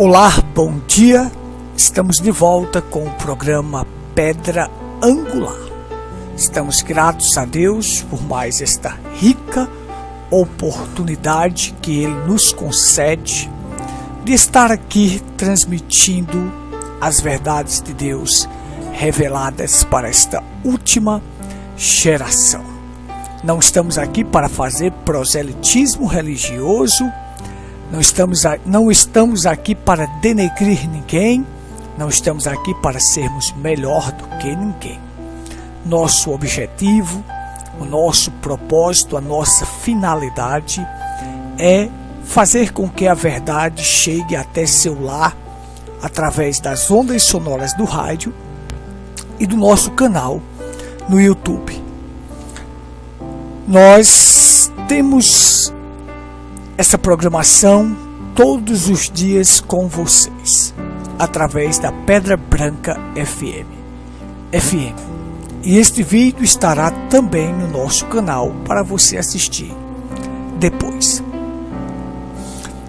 Olá, bom dia. Estamos de volta com o programa Pedra Angular. Estamos gratos a Deus por mais esta rica oportunidade que Ele nos concede de estar aqui transmitindo as verdades de Deus reveladas para esta última geração. Não estamos aqui para fazer proselitismo religioso, não estamos aqui para denegrir ninguém, não estamos aqui para sermos melhor do que ninguém. Nosso objetivo, o nosso propósito, a nossa finalidade é fazer com que a verdade chegue até seu lar através das ondas sonoras do rádio e do nosso canal no YouTube. Nós temos essa programação todos os dias com vocês, através da Pedra Branca FM. E este vídeo estará também no nosso canal para você assistir depois.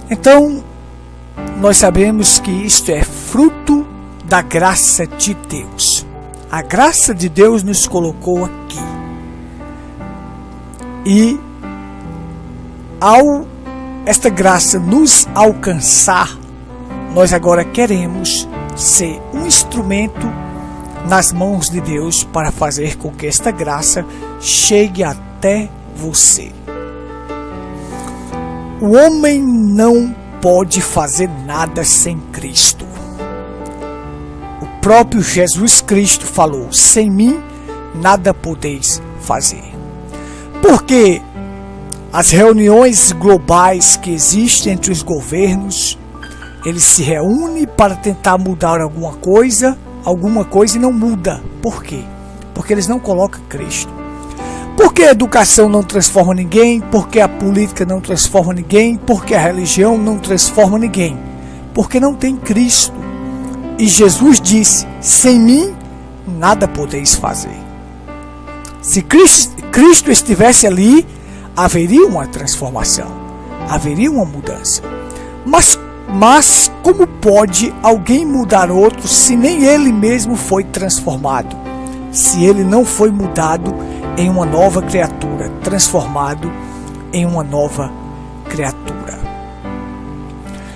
Então, nós sabemos que isto é fruto da graça de Deus. A graça de Deus nos colocou aqui. E ao esta graça nos alcançar, nós agora queremos ser um instrumento nas mãos de Deus para fazer com que esta graça chegue até você. O homem não pode fazer nada sem Cristo. O próprio Jesus Cristo falou: sem mim nada podeis fazer. Porque as reuniões globais que existem entre os governos, eles se reúnem para tentar mudar alguma coisa e não muda. Por quê? Porque eles não colocam Cristo. Porque a educação não transforma ninguém, porque a política não transforma ninguém, porque a religião não transforma ninguém. Porque não tem Cristo. E Jesus disse: sem mim nada podeis fazer. Se Cristo estivesse ali, haveria uma transformação, haveria uma mudança. Mas como pode alguém mudar outro se nem ele mesmo foi transformado? Se ele não foi mudado em uma nova criatura, transformado em uma nova criatura.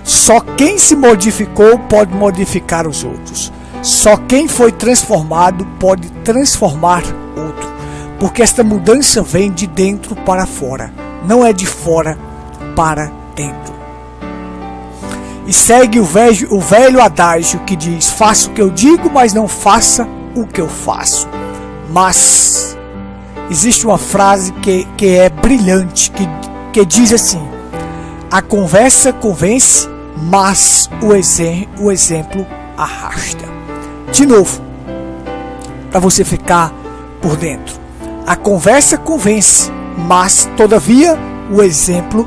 Só quem se modificou pode modificar os outros. Só quem foi transformado pode transformar outro. Porque esta mudança vem de dentro para fora, não é de fora para dentro. E segue o velho adágio que diz: faça o que eu digo, mas não faça o que eu faço. Mas existe uma frase que é brilhante, que diz assim: a conversa convence, mas o exemplo arrasta. De novo, para você ficar por dentro. A conversa convence, mas, todavia, o exemplo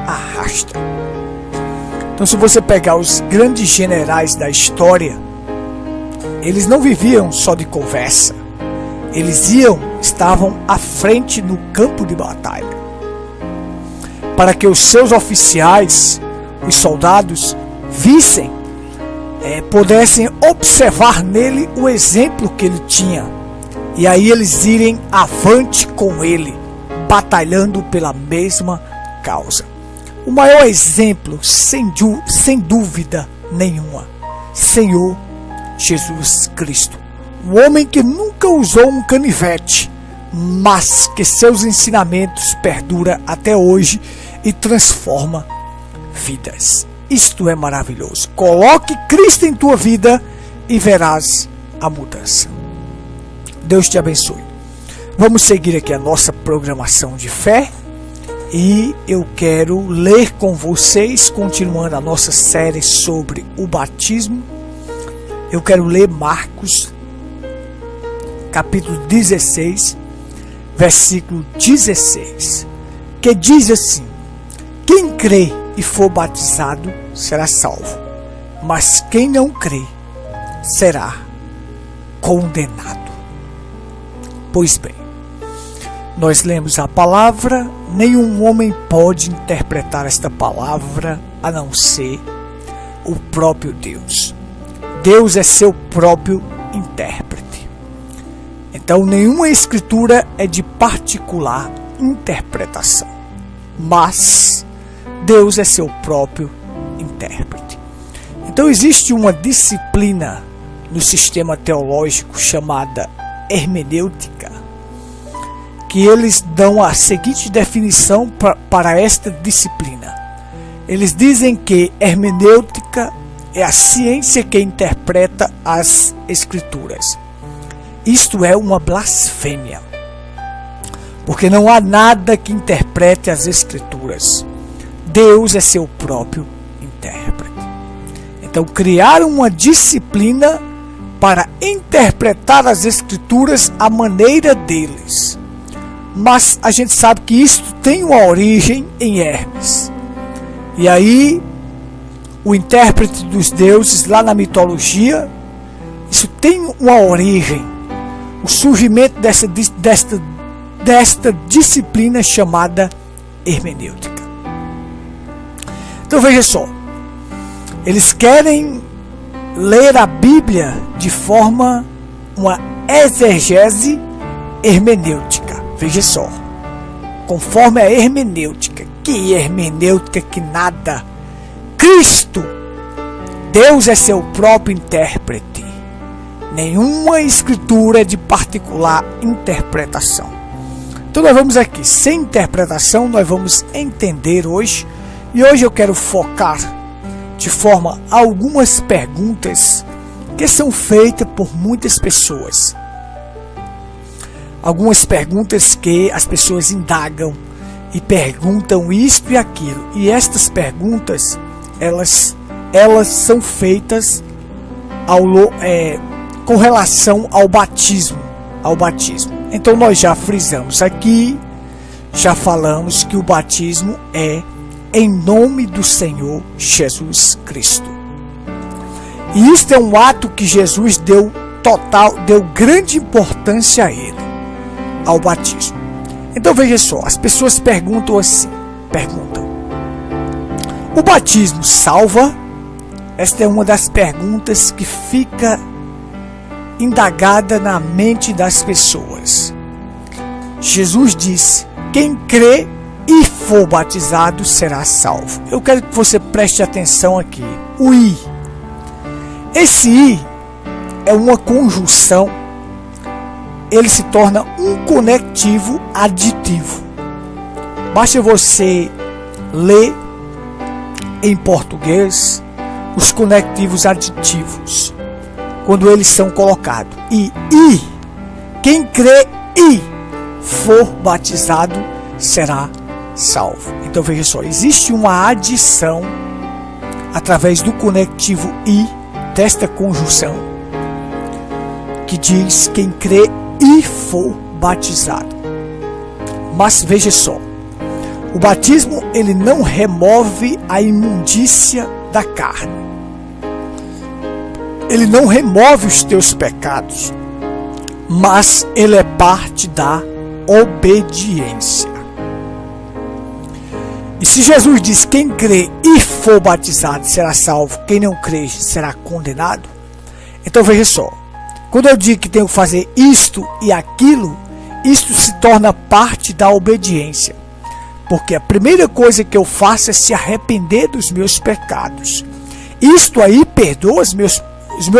arrasta. Então, se você pegar os grandes generais da história, eles não viviam só de conversa. Eles estavam à frente no campo de batalha. Para que os seus oficiais, os soldados, vissem, pudessem observar nele o exemplo que ele tinha. E aí eles irem avante com ele, batalhando pela mesma causa. O maior exemplo, sem dúvida nenhuma, Senhor Jesus Cristo. Um homem que nunca usou um canivete, mas que seus ensinamentos perduram até hoje e transforma vidas. Isto é maravilhoso. Coloque Cristo em tua vida e verás a mudança. Deus te abençoe. Vamos seguir aqui a nossa programação de fé e eu quero ler com vocês, continuando a nossa série sobre o batismo. Eu quero ler Marcos, capítulo 16, versículo 16, que diz assim: quem crê e for batizado será salvo, mas quem não crê será condenado. Pois bem, nós lemos a palavra, nenhum homem pode interpretar esta palavra a não ser o próprio Deus. Deus é seu próprio intérprete. Então, nenhuma escritura é de particular interpretação, mas Deus é seu próprio intérprete. Então, existe uma disciplina no sistema teológico chamada hermenêutica, que eles dão a seguinte definição para esta disciplina. Eles dizem que hermenêutica é a ciência que interpreta as escrituras. Isto é uma blasfêmia, porque não há nada que interprete as escrituras. Deus é seu próprio intérprete. Então, criaram uma disciplina para interpretar as escrituras à maneira deles. Mas a gente sabe que isso tem uma origem em Hermes. E aí, o intérprete dos deuses, lá na mitologia, isso tem uma origem. O surgimento desta disciplina chamada hermenêutica. Então veja só, eles querem ler a Bíblia de forma, uma exegese hermenêutica. Veja só, conforme a hermenêutica. Que hermenêutica que nada. Cristo, Deus é seu próprio intérprete. Nenhuma escritura é de particular interpretação. Então nós vamos aqui, sem interpretação, nós vamos entender hoje. E hoje eu quero focar de forma a algumas perguntas que são feitas por muitas pessoas. Algumas perguntas que as pessoas indagam e perguntam isto e aquilo. E estas perguntas, elas são feitas com relação ao batismo. Então nós já frisamos aqui, já falamos que o batismo é em nome do Senhor Jesus Cristo. E isto é um ato que Jesus deu grande importância a ele, ao batismo. Então veja só, as pessoas perguntam assim, o batismo salva? Esta é uma das perguntas que fica indagada na mente das pessoas. Jesus disse, quem crê e for batizado será salvo. Eu quero que você preste atenção aqui. O I. Esse I é uma conjunção. Ele se torna um conectivo aditivo. Basta você ler em português os conectivos aditivos, quando eles são colocados. E quem crê e for batizado será salvo. Então veja só, existe uma adição através do conectivo I desta conjunção que diz quem crê e for batizado. Mas veja só, o batismo ele não remove a imundícia da carne. Ele não remove os teus pecados, mas ele é parte da obediência. E se Jesus diz quem crê e for batizado será salvo, quem não crê será condenado, então veja só, quando eu digo que tenho que fazer isto e aquilo, isto se torna parte da obediência. Porque a primeira coisa que eu faço é se arrepender dos meus pecados. Isto aí perdoa os meus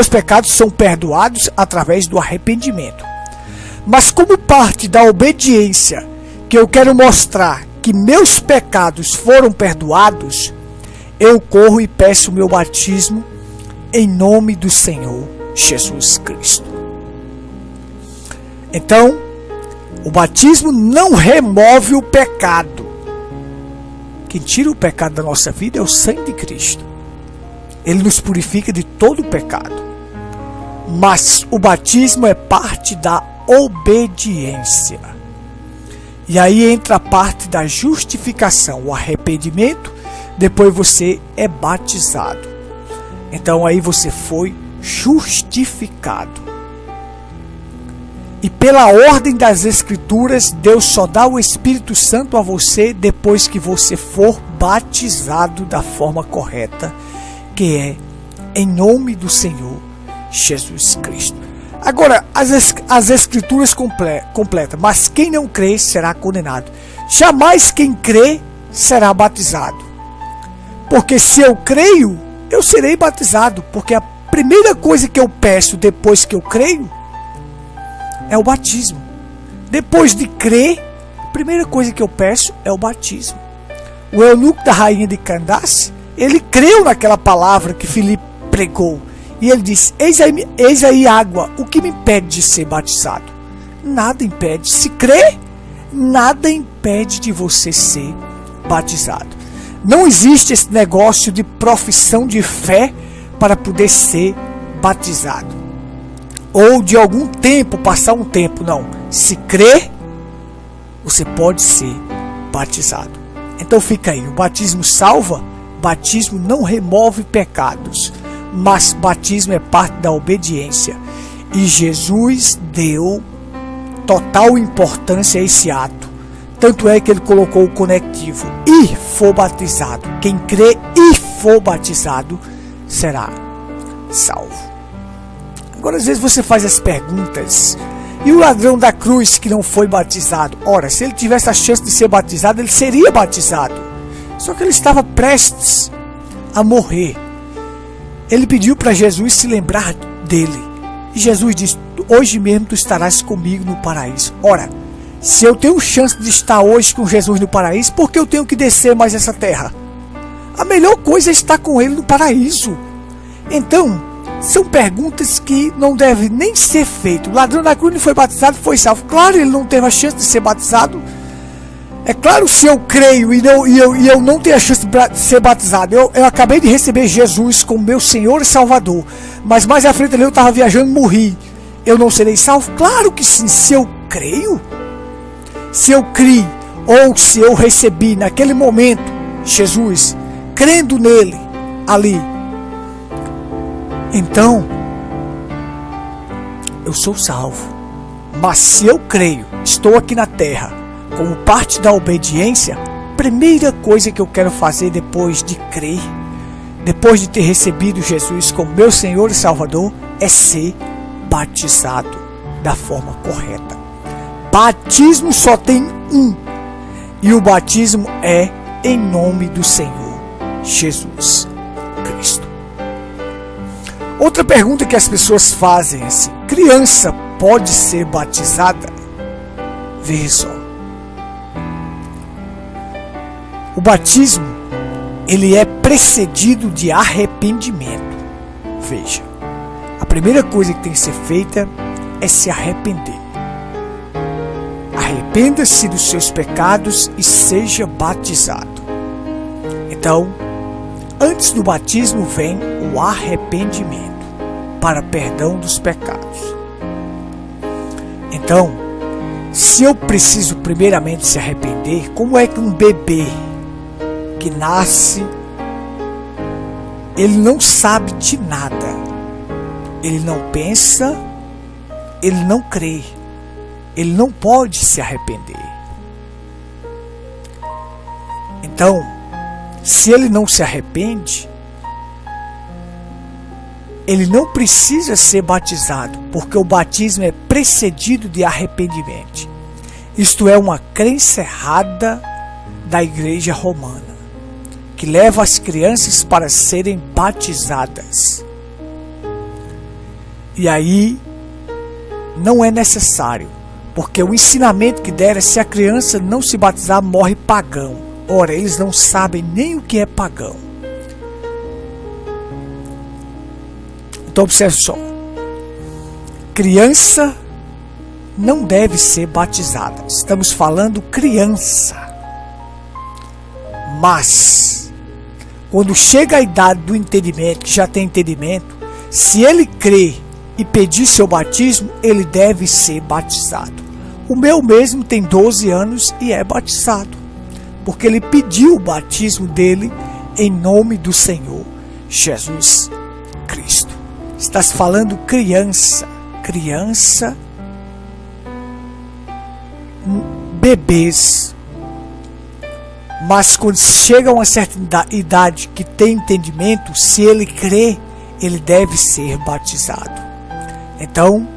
pecados, são perdoados através do arrependimento. Mas como parte da obediência, que eu quero mostrar que meus pecados foram perdoados, eu corro e peço o meu batismo em nome do Senhor Jesus Cristo. Então, o batismo não remove o pecado. Quem tira o pecado da nossa vida é o sangue de Cristo. Ele nos purifica de todo o pecado. Mas o batismo é parte da obediência. E aí entra a parte da justificação, o arrependimento. Depois você é batizado. Então aí você foi justificado. E pela ordem das Escrituras, Deus só dá o Espírito Santo a você depois que você for batizado da forma correta, que é em nome do Senhor Jesus Cristo. Agora, as Escrituras completam, mas quem não crê será condenado. Jamais quem crê será batizado. Porque se eu creio, eu serei batizado. Porque a primeira coisa que eu peço depois que eu creio é o batismo. Depois de crer, a primeira coisa que eu peço é o batismo. O eunuco da rainha de Candace, ele creu naquela palavra que Filipe pregou. E ele disse: eis aí água, o que me impede de ser batizado? Nada impede. Se crê, nada impede de você ser batizado. Não existe esse negócio de profissão de fé para poder ser batizado. Ou de algum tempo, passar um tempo. Não. Se crê, você pode ser batizado. Então fica aí. O batismo salva, batismo não remove pecados. Mas batismo é parte da obediência. E Jesus deu total importância a esse ato. Tanto é que ele colocou o conectivo: e for batizado. Quem crê e for batizado será salvo. Agora, às vezes você faz as perguntas: e o ladrão da cruz que não foi batizado? Ora, se ele tivesse a chance de ser batizado, ele seria batizado. Só que ele estava prestes a morrer. Ele pediu para Jesus se lembrar dele. E Jesus disse: hoje mesmo tu estarás comigo no paraíso. Ora, se eu tenho chance de estar hoje com Jesus no paraíso, por que eu tenho que descer mais essa terra? A melhor coisa é estar com ele no paraíso. Então, são perguntas que não devem nem ser feitas. O ladrão da cruz não foi batizado, foi salvo. Claro, ele não teve a chance de ser batizado. É claro, se eu creio e eu não tenho a chance de ser batizado, eu acabei de receber Jesus como meu Senhor e Salvador, mas mais à frente ali eu estava viajando e morri, eu não serei salvo? Claro que sim, se eu creio, se eu criei, ou se eu recebi naquele momento Jesus, crendo nele ali, então eu sou salvo. Mas se eu creio, estou aqui na terra como parte da obediência, primeira coisa que eu quero fazer depois de crer, depois de ter recebido Jesus como meu Senhor e Salvador, é ser batizado da forma correta. Batismo só tem um, e o batismo é em nome do Senhor Jesus Cristo. Outra pergunta que as pessoas fazem é assim: criança pode ser batizada? Veja só. O batismo, ele é precedido de arrependimento. Veja, a primeira coisa que tem que ser feita é se arrepender. Arrependa-se dos seus pecados e seja batizado. Então, antes do batismo vem o arrependimento para perdão dos pecados. Então, se eu preciso primeiramente se arrepender, como é que um bebê que nasce, ele não sabe de nada, ele não pensa, ele não crê, ele não pode se arrepender. Então, se ele não se arrepende, ele não precisa ser batizado, porque o batismo é precedido de arrependimento. Isto é uma crença errada da Igreja Romana, que leva as crianças para serem batizadas. E aí não é necessário, porque o ensinamento que der é: se a criança não se batizar, morre pagão. Ora, eles não sabem nem o que é pagão. Então observe só: criança não deve ser batizada. Estamos falando criança. Mas quando chega a idade do entendimento, que já tem entendimento, se ele crê e pedir seu batismo, ele deve ser batizado. O meu mesmo tem 12 anos e é batizado, porque ele pediu o batismo dele em nome do Senhor Jesus Cristo. Estás falando criança, bebês. Mas quando chega a uma certa idade que tem entendimento, se ele crê, ele deve ser batizado. Então,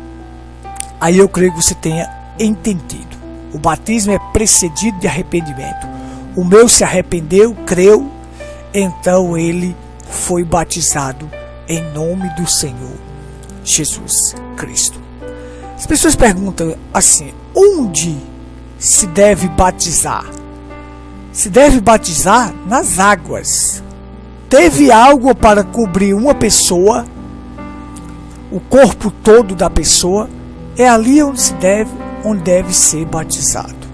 aí eu creio que você tenha entendido. O batismo é precedido de arrependimento. O meu se arrependeu, creu, então ele foi batizado em nome do Senhor Jesus Cristo. As pessoas perguntam assim: onde se deve batizar? Se deve batizar nas águas. Teve água para cobrir uma pessoa, o corpo todo da pessoa, é ali onde deve ser batizado.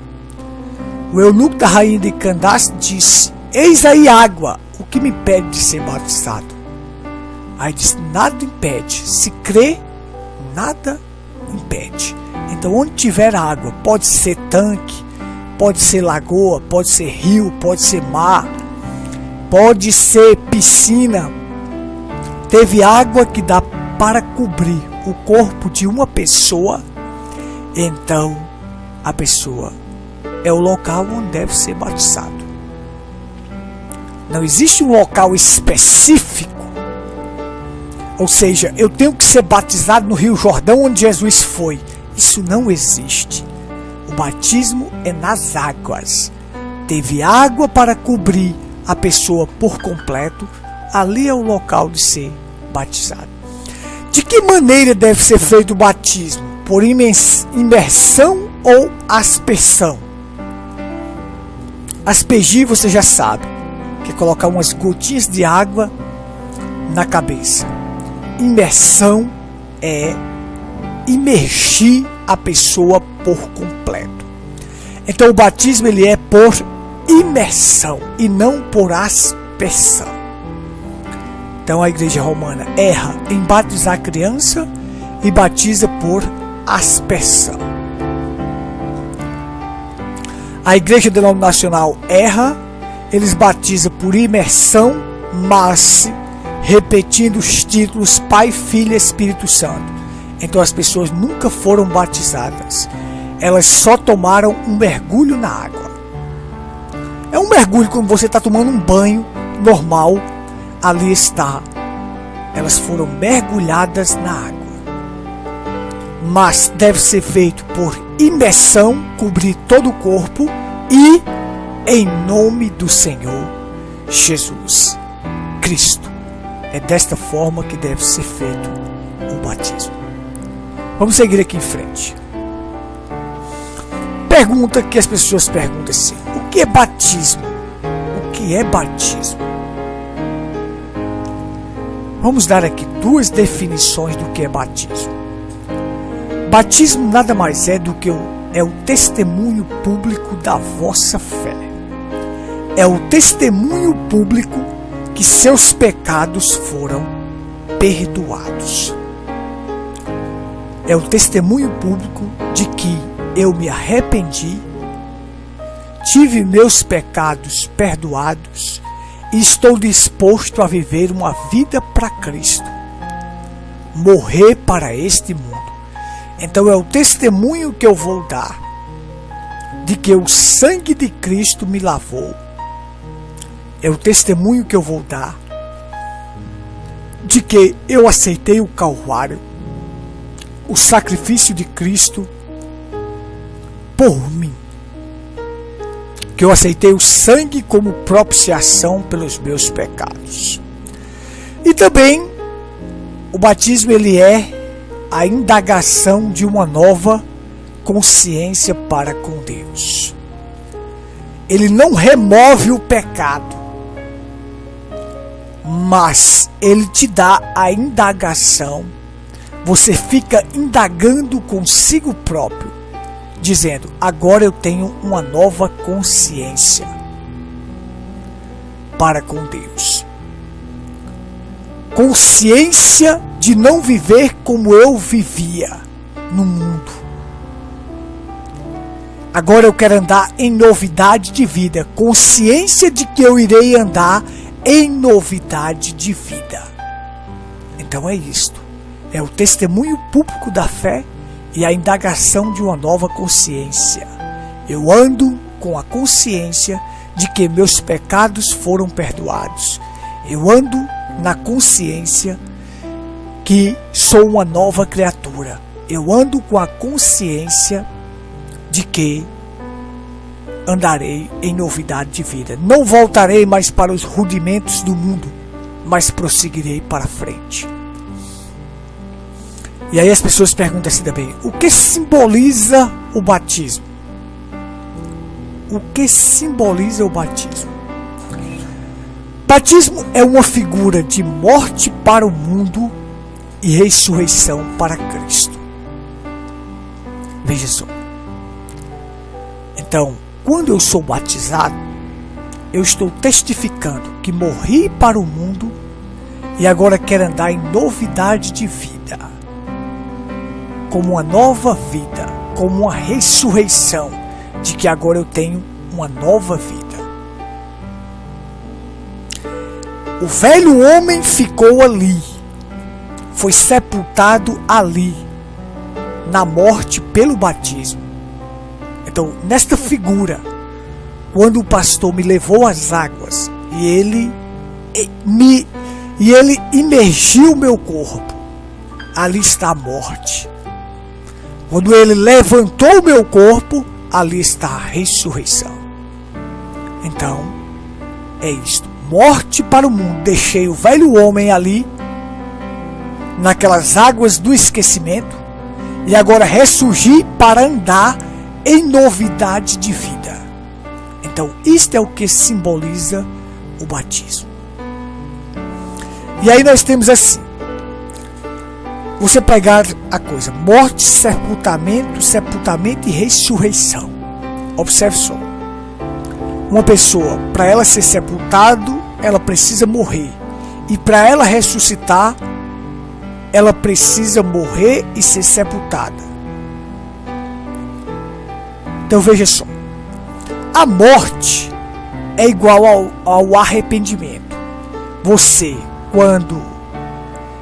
O eunuco da rainha de Candace disse: eis aí água, o que me impede de ser batizado? Aí disse: nada impede, se crê, nada impede. Então onde tiver água, pode ser tanque, pode ser lagoa, pode ser rio, pode ser mar, pode ser piscina. Teve água que dá para cobrir o corpo de uma pessoa, então a pessoa é o local onde deve ser batizado. Não existe um local específico, ou seja, eu tenho que ser batizado no Rio Jordão onde Jesus foi. Isso não existe. O batismo é nas águas. Teve água para cobrir a pessoa por completo, ali é o local de ser batizado. De que maneira deve ser feito o batismo? Por imersão ou aspersão? Aspergir você já sabe, que é colocar umas gotinhas de água na cabeça. Imersão é imergir a pessoa por completo. Então o batismo ele é por imersão e não por aspersão. Então a igreja romana erra em batizar a criança e batiza por aspersão. A igreja denominacional erra, eles batizam por imersão, mas repetindo os títulos Pai, Filho e Espírito Santo. Então as pessoas nunca foram batizadas, elas só tomaram um mergulho na água. É um mergulho como você está tomando um banho normal, ali está. Elas foram mergulhadas na água. Mas deve ser feito por imersão, cobrir todo o corpo e em nome do Senhor Jesus Cristo. É desta forma que deve ser feito o batismo. Vamos seguir aqui em frente. Pergunta que as pessoas perguntam assim: o que é batismo? O que é batismo? Vamos dar aqui duas definições do que é batismo. Batismo nada mais é do que o testemunho público da vossa fé. É o testemunho público que seus pecados foram perdoados. É o testemunho público de que eu me arrependi, tive meus pecados perdoados e estou disposto a viver uma vida para Cristo, morrer para este mundo. Então é o testemunho que eu vou dar de que o sangue de Cristo me lavou. É o testemunho que eu vou dar de que eu aceitei o Calvário, o sacrifício de Cristo por mim, que eu aceitei o sangue como propiciação pelos meus pecados. E também o batismo ele é a indagação de uma nova consciência para com Deus. Ele não remove o pecado, mas ele te dá a indagação. Você fica indagando consigo próprio, dizendo: agora eu tenho uma nova consciência para com Deus. Consciência de não viver como eu vivia no mundo. Agora eu quero andar em novidade de vida. Consciência de que eu irei andar em novidade de vida. Então é isto. É o testemunho público da fé e a indagação de uma nova consciência. Eu ando com a consciência de que meus pecados foram perdoados. Eu ando na consciência que sou uma nova criatura. Eu ando com a consciência de que andarei em novidade de vida. Não voltarei mais para os rudimentos do mundo, mas prosseguirei para frente. E aí as pessoas perguntam assim também: o que simboliza o batismo? O que simboliza o batismo? Batismo é uma figura de morte para o mundo e ressurreição para Cristo. Veja só. Então, quando eu sou batizado, eu estou testificando que morri para o mundo e agora quero andar em novidade de vida, como uma nova vida, como uma ressurreição de que agora eu tenho uma nova vida. O velho homem ficou ali, foi sepultado ali, na morte pelo batismo. Então, nesta figura, quando o pastor me levou às águas e ele imergiu o meu corpo, ali está a morte. Quando ele levantou o meu corpo, ali está a ressurreição. Então, é isto. Morte para o mundo. Deixei o velho homem ali, naquelas águas do esquecimento, e agora ressurgi para andar em novidade de vida. Então, isto é o que simboliza o batismo. E aí nós temos assim: você pegar a coisa, morte, sepultamento e ressurreição. Observe só. Uma pessoa, para ela ser sepultado, ela precisa morrer. E para ela ressuscitar, ela precisa morrer e ser sepultada. Então veja só. A morte é igual ao arrependimento. Você, quando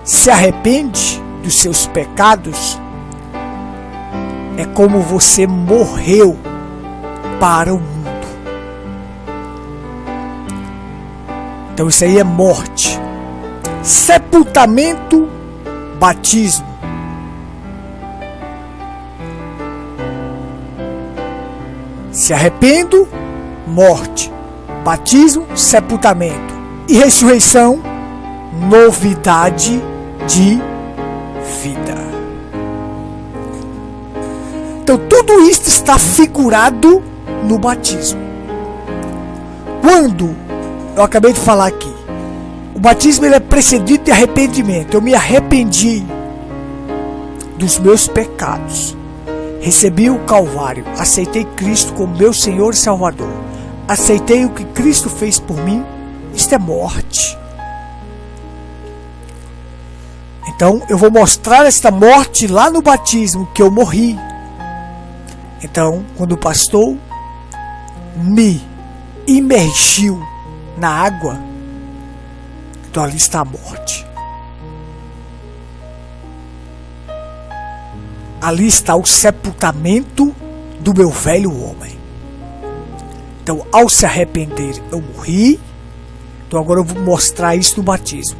se arrepende dos seus pecados, é como você morreu para o mundo. Então isso aí é morte. Sepultamento, batismo. Se arrependo, morte. Batismo, sepultamento. E ressurreição, novidade de vida. Então tudo isso está figurado no batismo. Quando eu acabei de falar aqui, o batismo ele é precedido de arrependimento. Eu me arrependi dos meus pecados. Recebi o Calvário. Aceitei Cristo como meu Senhor e Salvador. Aceitei o que Cristo fez por mim. Isto é morte. Então eu vou mostrar esta morte lá no batismo, que eu morri. Então, quando o pastor me imergiu na água, então ali está a morte. Ali está o sepultamento do meu velho homem. Então, ao se arrepender, eu morri. Então agora eu vou mostrar isso no batismo.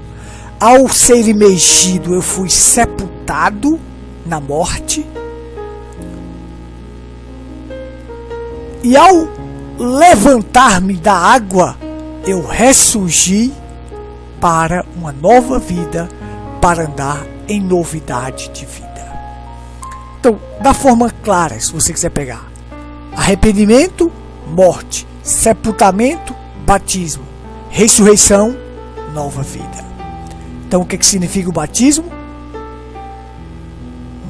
Ao ser imergido, eu fui sepultado na morte. E ao levantar-me da água, eu ressurgi para uma nova vida, para andar em novidade de vida. Então, da forma clara, se você quiser pegar: arrependimento, morte; sepultamento, batismo; ressurreição, nova vida. Então, o que significa o batismo?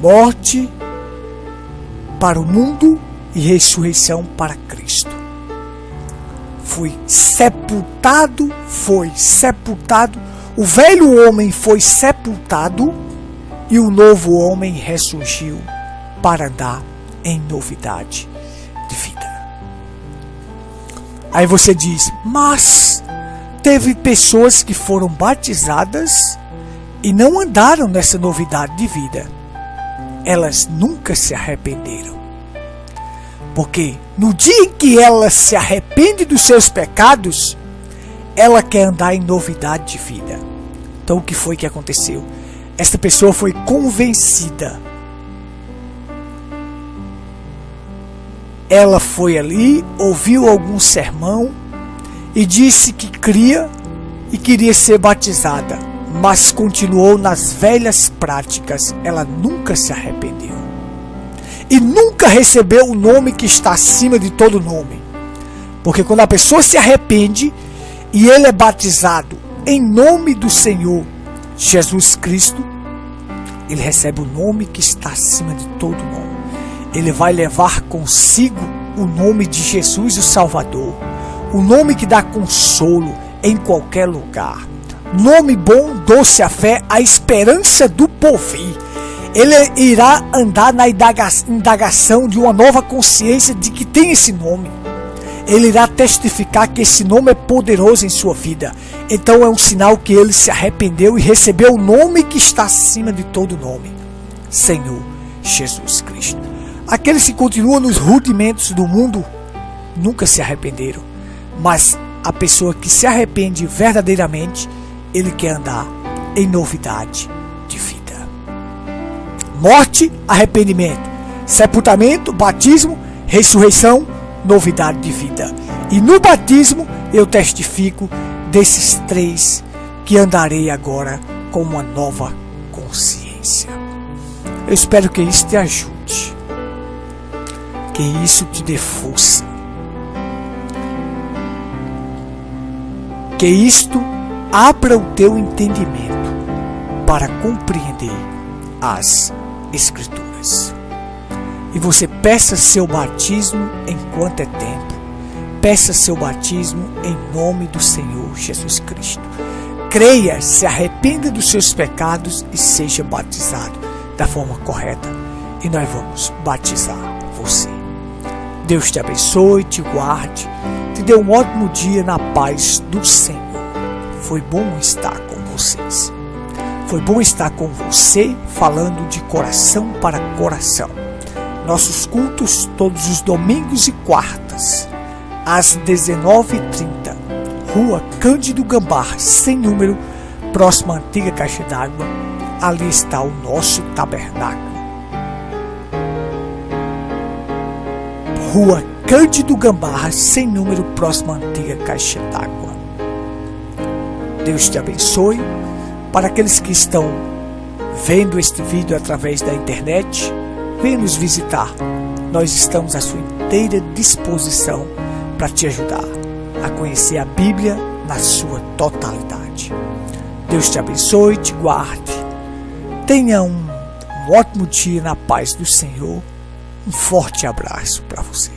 Morte para o mundo e ressurreição para Cristo. Foi sepultado, o velho homem foi sepultado e o novo homem ressurgiu para andar em novidade de vida. Aí você diz: mas teve pessoas que foram batizadas e não andaram nessa novidade de vida. Elas nunca se arrependeram. Porque no dia em que ela se arrepende dos seus pecados, ela quer andar em novidade de vida. Então o que foi que aconteceu? Esta pessoa foi convencida. Ela foi ali, ouviu algum sermão e disse que cria e queria ser batizada, mas continuou nas velhas práticas. Ela nunca se arrependeu e nunca recebeu o nome que está acima de todo nome. Porque quando a pessoa se arrepende e ele é batizado em nome do Senhor Jesus Cristo, ele recebe o nome que está acima de todo nome. Ele vai levar consigo o nome de Jesus, o Salvador, o nome que dá consolo em qualquer lugar. Nome bom, doce a fé, a esperança do porvir. Ele irá andar na indagação de uma nova consciência de que tem esse nome. Ele irá testificar que esse nome é poderoso em sua vida. Então é um sinal que ele se arrependeu e recebeu o nome que está acima de todo nome, Senhor Jesus Cristo. Aqueles que continuam nos rudimentos do mundo nunca se arrependeram, mas a pessoa que se arrepende verdadeiramente, ele quer andar em novidade de vida. Morte, arrependimento, sepultamento, batismo, ressurreição, novidade de vida. E no batismo eu testifico desses 3 que andarei agora com uma nova consciência. Eu espero que isso te ajude, que isso te dê força, que isto abra o teu entendimento para compreender as Escrituras. E você peça seu batismo enquanto é tempo. Peça seu batismo em nome do Senhor Jesus Cristo. Creia, se arrependa dos seus pecados e seja batizado da forma correta. E nós vamos batizar você. Deus te abençoe, te guarde, te dê um ótimo dia na paz do Senhor. Foi bom estar com vocês. Foi bom estar com você falando de coração para coração. Nossos cultos todos os domingos e quartas, às 19h30, Rua Cândido Gambar, sem número, próximo à antiga Caixa d'Água. Ali está o nosso tabernáculo. Rua Cândido Gambar, sem número, próximo à antiga Caixa d'Água. Deus te abençoe. Para aqueles que estão vendo este vídeo através da internet, venha nos visitar. Nós estamos à sua inteira disposição para te ajudar a conhecer a Bíblia na sua totalidade. Deus te abençoe, te guarde. Tenha um ótimo dia na paz do Senhor. Um forte abraço para você.